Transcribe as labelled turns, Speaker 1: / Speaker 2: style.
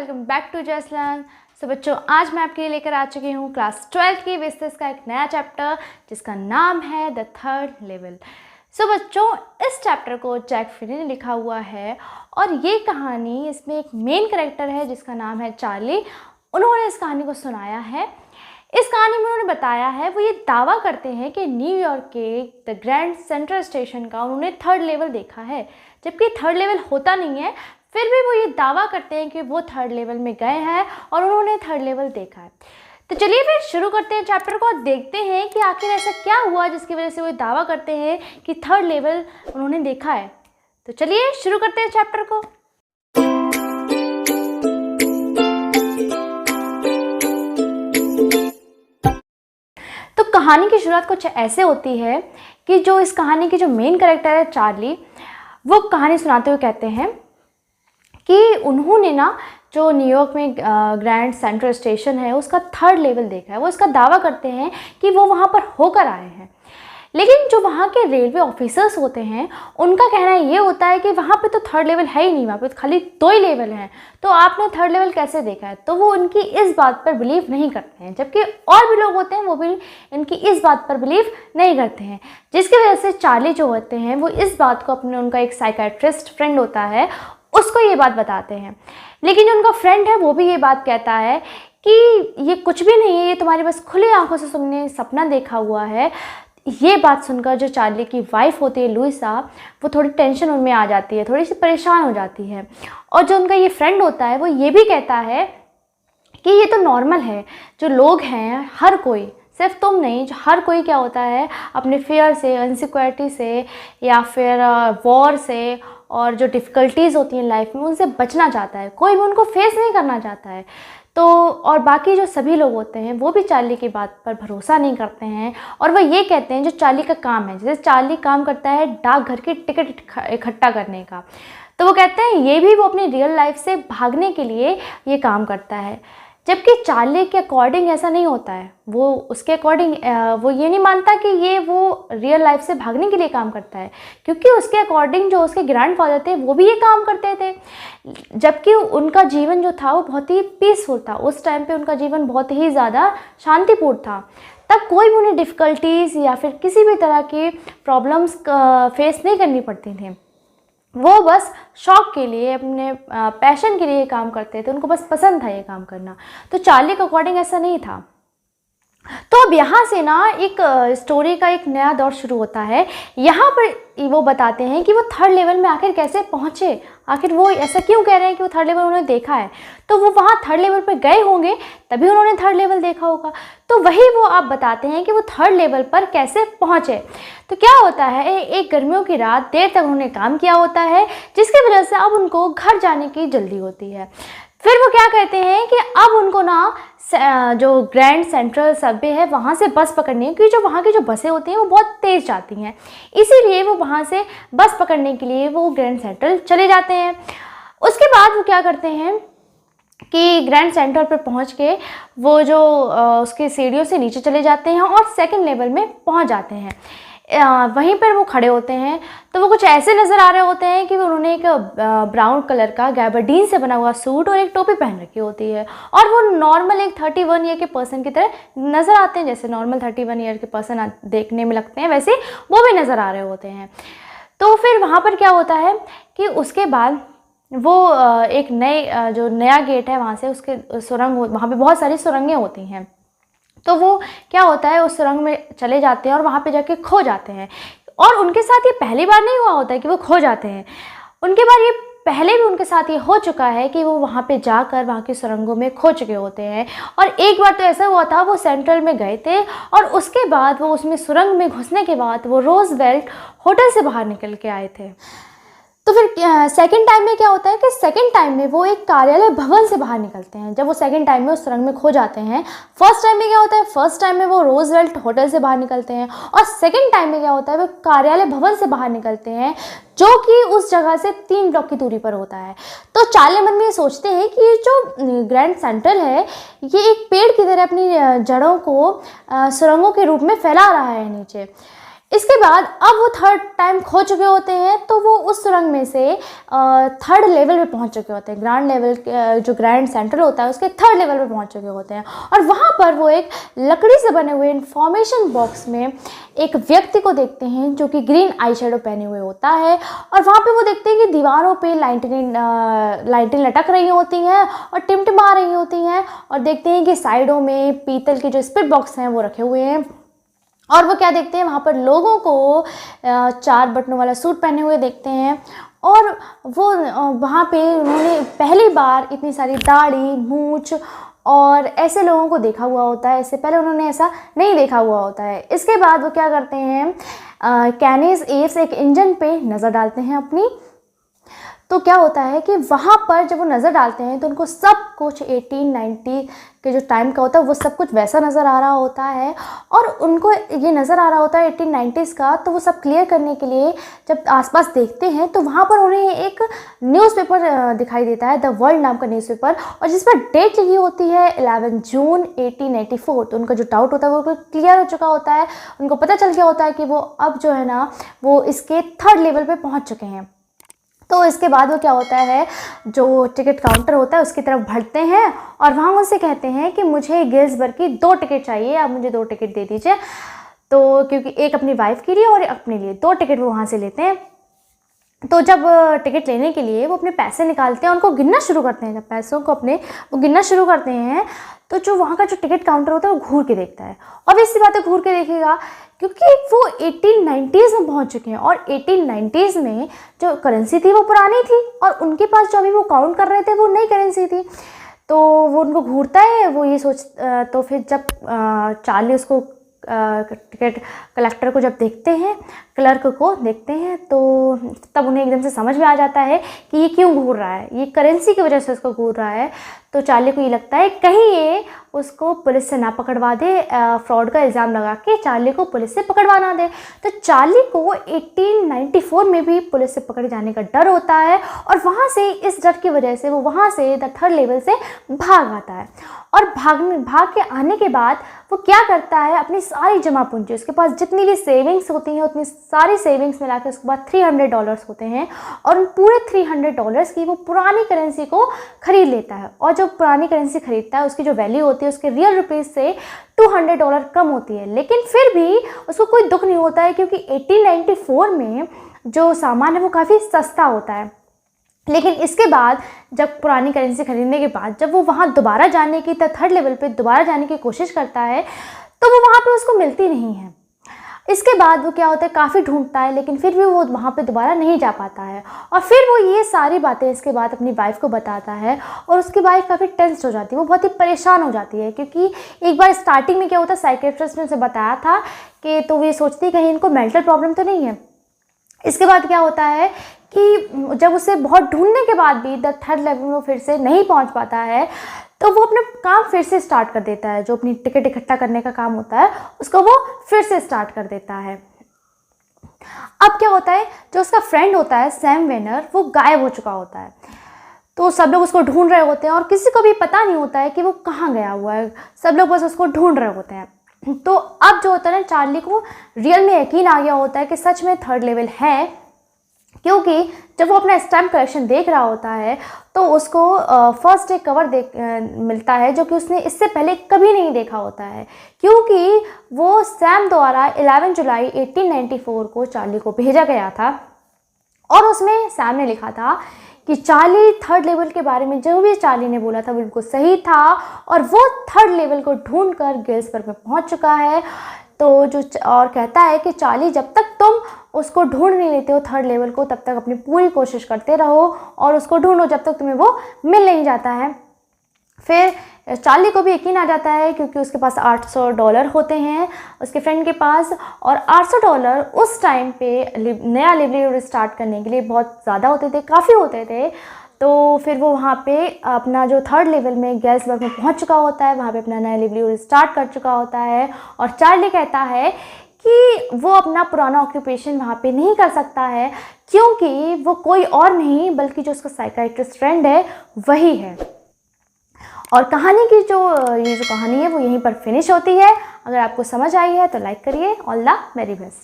Speaker 1: Welcome back to Jasleen. So बच्चों, आज मैं आपके लिए लेकर आ चुकी हूँ क्लास 12 की बेसिस का एक नया चैप्टर जिसका नाम है द थर्ड लेवल। सो बच्चों, इस चैप्टर को जैक फिनी ने लिखा हुआ है और ये कहानी, इसमें एक मेन कैरेक्टर है जिसका नाम है चार्ली। उन्होंने इस कहानी को सुनाया है। इस कहानी में उन्होंने बताया है, वो ये दावा करते हैं कि न्यूयॉर्क के द ग्रैंड सेंट्रल स्टेशन का उन्होंने थर्ड लेवल देखा है, जबकि थर्ड लेवल होता नहीं है। फिर भी वो ये दावा करते हैं कि वो थर्ड लेवल में गए हैं और उन्होंने थर्ड लेवल देखा है। तो चलिए फिर शुरू करते हैं चैप्टर को और देखते हैं कि आखिर ऐसा क्या हुआ जिसकी वजह से वो दावा करते हैं कि थर्ड लेवल उन्होंने देखा है। तो चलिए शुरू करते हैं चैप्टर को। तो कहानी की शुरुआत कुछ ऐसे होती है कि जो इस कहानी की जो मेन कैरेक्टर है चार्ली, वो कहानी सुनाते हुए कहते हैं कि उन्होंने ना जो न्यूयॉर्क में ग्रैंड सेंट्रल स्टेशन है उसका थर्ड लेवल देखा है। वो इसका दावा करते हैं कि वो वहाँ पर होकर आए हैं, लेकिन जो वहाँ के रेलवे ऑफिसर्स होते हैं उनका कहना ये होता है कि वहाँ पे तो थर्ड लेवल है ही नहीं, वहाँ पे तो खाली 2 ही लेवल हैं, तो आपने थर्ड लेवल कैसे देखा है। तो वो उनकी इस बात पर बिलीव नहीं करते हैं, जबकि और भी लोग होते हैं वो भी इनकी इस बात पर बिलीव नहीं करते हैं, जिसकी वजह से चार्ली जो होते हैं वो इस बात को अपने, उनका एक साइकेट्रिस्ट फ्रेंड होता है, उसको ये बात बताते हैं। लेकिन जो उनका फ्रेंड है वो भी ये बात कहता है कि ये कुछ भी नहीं है, ये तुम्हारी बस खुली आंखों से तुमने सपना देखा हुआ है। ये बात सुनकर जो चार्ली की वाइफ होती है लुइसा, वो थोड़ी टेंशन उनमें आ जाती है, थोड़ी सी परेशान हो जाती है। और जो उनका ये फ्रेंड होता है वो ये भी कहता है कि ये तो नॉर्मल है, जो लोग हैं हर कोई, सिर्फ तुम नहीं, जो हर कोई क्या होता है अपने फियर से, इनसिक्योरिटी से या फिर वॉर से और जो डिफ़िकल्टीज़ होती हैं लाइफ में उनसे बचना चाहता है, कोई भी उनको फेस नहीं करना चाहता है। तो और बाकी जो सभी लोग होते हैं वो भी चार्ली की बात पर भरोसा नहीं करते हैं और वो ये कहते हैं जो चार्ली का काम है, जैसे चार्ली काम करता है डाकघर की टिकट इकट्ठा करने का, तो वो कहते हैं ये भी वो अपनी रियल लाइफ से भागने के लिए ये काम करता है। जबकि चार्ली के अकॉर्डिंग ऐसा नहीं होता है, वो उसके अकॉर्डिंग वो ये नहीं मानता कि ये वो रियल लाइफ से भागने के लिए काम करता है, क्योंकि उसके अकॉर्डिंग जो उसके ग्रैंडफादर थे वो भी ये काम करते थे, जबकि उनका जीवन जो था वो बहुत ही पीसफुल था। उस टाइम पे उनका जीवन बहुत ही ज़्यादा शांतिपूर्ण था, तब कोई भी उन्हें डिफ़िकल्टीज़ या फिर किसी भी तरह की प्रॉब्लम्स फेस नहीं करनी पड़ती थी। वो बस शौक के लिए, अपने पैशन के लिए काम करते थे, उनको बस पसंद था ये काम करना। तो चार्ली के अकॉर्डिंग ऐसा नहीं था। तो अब यहाँ से ना एक स्टोरी का एक नया दौर शुरू होता है। यहाँ पर वो बताते हैं कि वो थर्ड लेवल में आखिर कैसे पहुँचे, आखिर वो ऐसा क्यों कह रहे हैं कि वो थर्ड लेवल उन्होंने देखा है। तो वो वहाँ थर्ड लेवल पर गए होंगे तभी उन्होंने थर्ड लेवल देखा होगा। तो वही वो आप बताते हैं कि वो थर्ड लेवल पर कैसे पहुँचे। तो क्या होता है, एक गर्मियों की रात देर तक उन्होंने काम किया होता है, जिसकी वजह से अब उनको घर जाने की जल्दी होती है। फिर वो क्या कहते हैं कि अब उनको ना जो ग्रैंड सेंट्रल सबवे है वहाँ से बस पकड़नी है, क्योंकि जो वहाँ की जो बसें होती हैं वो बहुत तेज़ जाती हैं, इसीलिए वो वहाँ से बस पकड़ने के लिए वो ग्रैंड सेंट्रल चले जाते हैं। उसके बाद वो क्या करते हैं कि ग्रैंड सेंट्रल पर पहुँच के वो जो उसके सीढ़ियों से नीचे चले जाते हैं और सेकंड लेवल में पहुँच जाते हैं। वहीं पर वो खड़े होते हैं तो वो कुछ ऐसे नज़र आ रहे होते हैं कि उन्होंने एक ब्राउन कलर का गैबर्डीन से बना हुआ सूट और एक टोपी पहन रखी होती है, और वो नॉर्मल एक 31 ईयर के पर्सन की तरह नज़र आते हैं। जैसे नॉर्मल 31 ईयर के पर्सन देखने में लगते हैं, वैसे वो भी नज़र आ रहे होते हैं। तो फिर वहाँ पर क्या होता है कि उसके बाद वो एक नए जो नया गेट है वहाँ से, उसके सुरंग, वहाँ पर बहुत सारी सुरंगें होती हैं, तो वो क्या होता है उस सुरंग में चले जाते हैं और वहाँ पे जाके खो जाते हैं। और उनके साथ ये पहली बार नहीं हुआ होता है कि वो खो जाते हैं, उनके बाद ये पहले भी उनके साथ ये हो चुका है कि वो वहाँ पे जाकर वहाँ की सुरंगों में खो चुके होते हैं। और एक बार तो ऐसा हुआ था, वो सेंट्रल में गए थे और उसके बाद वो उसमें सुरंग में घुसने के बाद वो रोजवेल्ट होटल से बाहर निकल के आए थे। तो फिर सेकंड टाइम में क्या होता है कि सेकंड टाइम में वो एक कार्यालय भवन से बाहर निकलते हैं, जब वो सेकंड टाइम में उस सुरंग में खो जाते हैं। फर्स्ट टाइम में क्या होता है, फर्स्ट टाइम में वो रोजवेल्ट होटल से बाहर निकलते हैं और सेकंड टाइम में क्या होता है, वो कार्यालय भवन से बाहर निकलते हैं, जो कि उस जगह से 3 ब्लॉक की दूरी पर होता है। तो चार्ली मन में ये सोचते हैं कि ये जो ग्रैंड सेंट्रल है ये एक पेड़ की तरह अपनी जड़ों को सुरंगों के रूप में फैला रहा है नीचे। इसके बाद अब वो थर्ड टाइम खो चुके होते हैं, तो वो उस सुरंग में से थर्ड लेवल पे पहुंच चुके होते हैं। ग्रांड लेवल जो ग्रैंड सेंट्रल होता है उसके थर्ड लेवल पे पहुंच चुके होते हैं। और वहाँ पर वो एक लकड़ी से बने हुए इन्फॉर्मेशन बॉक्स में एक व्यक्ति को देखते हैं जो कि ग्रीन आई शेडो पहने हुए होता है। और वहाँ पे वो देखते हैं कि दीवारों पे लाइटें लटक रही होती हैं और टिमटिमा रही होती हैं, और देखते हैं कि साइडों में पीतल के जो स्पिरिट बॉक्स हैं वो रखे हुए हैं। और वो क्या देखते हैं, वहाँ पर लोगों को 4 बटनों वाला सूट पहने हुए देखते हैं। और वो वहाँ पे उन्होंने पहली बार इतनी सारी दाढ़ी, मूंछ और ऐसे लोगों को देखा हुआ होता है। इससे पहले उन्होंने ऐसा नहीं देखा हुआ होता है। इसके बाद वो क्या करते हैं, कैनिस एव्स एक इंजन पे नज़र डालते हैं अपनी। तो क्या होता है कि वहाँ पर जब वो नज़र डालते हैं तो उनको सब कुछ 1890 के जो टाइम का होता है वो सब कुछ वैसा नज़र आ रहा होता है। और उनको ये नज़र आ रहा होता है 1890s का। तो वो सब क्लियर करने के लिए जब आसपास देखते हैं तो वहाँ पर उन्हें एक न्यूज़पेपर दिखाई देता है, द वर्ल्ड नाम का न्यूज़पेपर, और जिस पर डेट लिखी होती है 11 जून 1884। तो उनका जो डाउट होता है वो क्लियर हो चुका होता है। उनको पता चल गया होता है कि वो अब जो है ना वो इसके थर्ड लेवल पर पहुँच चुके हैं। तो इसके बाद वो क्या होता है, जो टिकट काउंटर होता है उसकी तरफ बढ़ते हैं और वहाँ उनसे कहते हैं कि मुझे गिल्सबर्ग की 2 टिकट चाहिए, आप मुझे 2 टिकट दे दीजिए। तो क्योंकि एक अपनी वाइफ के लिए और अपने लिए 2 टिकट वो वहाँ से लेते हैं। तो जब टिकट लेने के लिए वो अपने पैसे निकालते हैं, उनको गिनना शुरू करते हैं। जब पैसों को अपने वो गिनना शुरू करते हैं तो जो वहाँ का जो टिकट काउंटर होता है वो घूर के देखता है। और इसी बात है, घूर के देखेगा क्योंकि वो 1890s में पहुँच चुके हैं और 1890s में जो करेंसी थी वो पुरानी थी और उनके पास जो अभी वो काउंट कर रहे थे वो नई करेंसी थी। तो वो उनको घूरता है, वो ये तो फिर जब चार्ली उसको टिकट कलेक्टर को जब देखते हैं, क्लर्क को देखते हैं, तो तब उन्हें एकदम से समझ में आ जाता है कि ये क्यों घूर रहा है, ये करेंसी की वजह से उसको घूर रहा है। तो चार्ली को ये लगता है कहीं ये उसको पुलिस से ना पकड़वा दे, फ्रॉड का इल्ज़ाम लगा के चार्ली को पुलिस से पकड़वा ना दे। तो चार्ली को 1894 में भी पुलिस से पकड़े जाने का डर होता है और वहाँ से इस डर की वजह से वो वहाँ से द थर्ड लेवल से भाग आता है। और भाग के आने के बाद वो क्या करता है, अपनी सारी जमा पूंजी, उसके पास जितनी भी सेविंग्स होती हैं उतनी सारी सेविंग्स मिला के उसके पास $300 होते हैं और उन पूरे $300 की वो पुरानी करेंसी को खरीद लेता है। और जो पुरानी करेंसी खरीदता है उसकी जो वैल्यू होती है उसके रियल रुपीज़ से $200 कम होती है। लेकिन फिर भी उसको कोई दुख नहीं होता है क्योंकि 1894 में जो सामान है वो काफ़ी सस्ता होता है। लेकिन इसके बाद जब पुरानी करेंसी खरीदने के बाद जब वो वहाँ दोबारा जाने की थर्ड लेवल पे दोबारा जाने की कोशिश करता है तो वो वहाँ पे उसको मिलती नहीं है। इसके बाद वो क्या होता है, काफ़ी ढूंढता है लेकिन फिर भी वो वहाँ पे दोबारा नहीं जा पाता है। और फिर वो ये सारी बातें इसके बाद अपनी वाइफ को बताता है और उसकी वाइफ काफ़ी टेंस्ड हो जाती है, वो बहुत ही परेशान हो जाती है क्योंकि एक बार स्टार्टिंग में क्या होता है, साइकेट्रिस्ट ने उसे बताया था कि तो ये सोचती है कहीं इनको मेंटल प्रॉब्लम तो नहीं है। इसके बाद क्या होता है कि जब उसे बहुत ढूंढने के बाद भी द थर्ड लेवल में फिर से नहीं पहुंच पाता है तो वो अपना काम फिर से स्टार्ट कर देता है। जो अपनी टिकट इकट्ठा करने का काम होता है उसको वो फिर से स्टार्ट कर देता है। अब क्या होता है, जो उसका फ्रेंड होता है सैम वेनर वो गायब हो चुका होता है। तो सब लोग उसको ढूंढ रहे होते हैं और किसी को भी पता नहीं होता है कि वो कहाँ गया हुआ है, सब लोग बस उसको ढूंढ रहे होते हैं। तो अब जो होता है ना, चार्ली को रियल में यकीन आ गया होता है कि सच में थर्ड लेवल है, क्योंकि जब वो अपना स्टैम्प कलेक्शन देख रहा होता है तो उसको फर्स्ट एक कवर मिलता है जो कि उसने इससे पहले कभी नहीं देखा होता है, क्योंकि वो सैम द्वारा 11 जुलाई 1894 को चार्ली को भेजा गया था और उसमें सैम ने लिखा था कि चार्ली थर्ड लेवल के बारे में जो भी चार्ली ने बोला था वो बिल्कुल सही था और वो थर्ड लेवल को ढूंढकर गिल्सबर्ग में पहुंच चुका है। तो और कहता है कि चार्ली, जब तक तुम उसको ढूंढ नहीं लेते हो थर्ड लेवल को तब तक अपनी पूरी कोशिश करते रहो और उसको ढूंढो जब तक तुम्हें वो मिल नहीं जाता है। फिर चार्ली को भी यकीन आ जाता है क्योंकि उसके पास $800 होते हैं उसके फ्रेंड के पास, और $800 उस टाइम पे नया लिवलीहुड स्टार्ट करने के लिए बहुत ज़्यादा होते थे, काफ़ी होते थे। तो फिर वो वहाँ पे अपना जो थर्ड लेवल में गिल्सबर्ग में पहुँच चुका होता है, वहाँ पे अपना नया लिवलीहुड स्टार्ट कर चुका होता है। और चार्ली कहता है कि वो अपना पुराना ऑक्यूपेशन वहाँ पे नहीं कर सकता है क्योंकि वो कोई और नहीं बल्कि जो उसका साइकाइट्रिस्ट फ्रेंड है वही है। और कहानी की ये जो कहानी है वो यहीं पर फिनिश होती है। अगर आपको समझ आई है तो लाइक करिए। All the very best.